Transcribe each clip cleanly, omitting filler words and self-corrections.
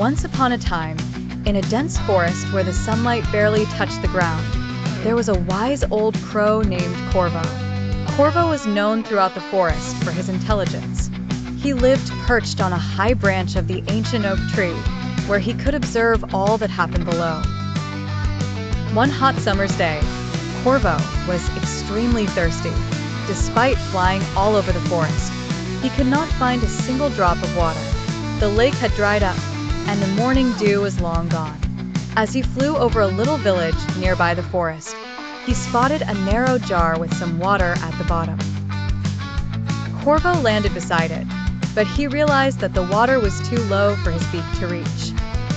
Once upon a time, in a dense forest where the sunlight barely touched the ground, there was a wise old crow named Corvo. Corvo was known throughout the forest for his intelligence. He lived perched on a high branch of the ancient oak tree, where he could observe all that happened below. One hot summer's day, Corvo was extremely thirsty. Despite flying all over the forest, he could not find a single drop of water. The lake had dried up, and the morning dew was long gone. As he flew over a little village nearby the forest, he spotted a narrow jar with some water at the bottom. Corvo landed beside it, but he realized that the water was too low for his beak to reach.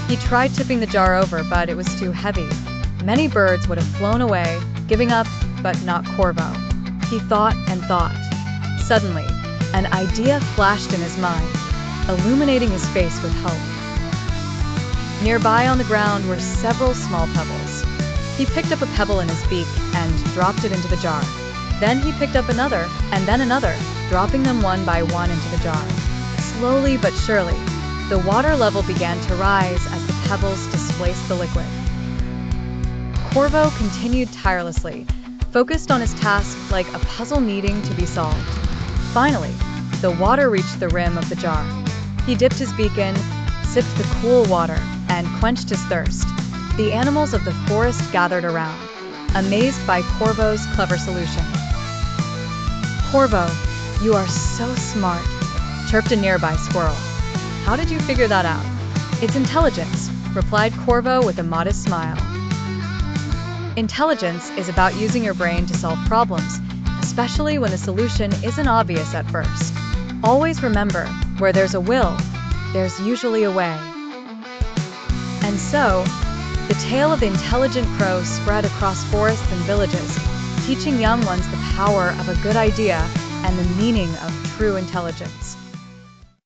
He tried tipping the jar over, but it was too heavy. Many birds would have flown away, giving up, but not Corvo. He thought and thought. Suddenly, an idea flashed in his mind, illuminating his face with hope. Nearby on the ground were several small pebbles. He picked up a pebble in his beak and dropped it into the jar. Then he picked up another, and then another, dropping them one by one into the jar. Slowly but surely, the water level began to rise as the pebbles displaced the liquid. Corvo continued tirelessly, focused on his task like a puzzle needing to be solved. Finally, the water reached the rim of the jar. He dipped his beak in, sipped the cool water, and quenched his thirst. The animals of the forest gathered around, amazed by Corvo's clever solution. "Corvo, you are so smart," chirped a nearby squirrel. "How did you figure that out?" "It's intelligence," replied Corvo with a modest smile. Intelligence is about using your brain to solve problems, especially when the solution isn't obvious at first. Always remember, where there's a will, there's usually a way. And so, the tale of the intelligent crow spread across forests and villages, teaching young ones the power of a good idea and the meaning of true intelligence.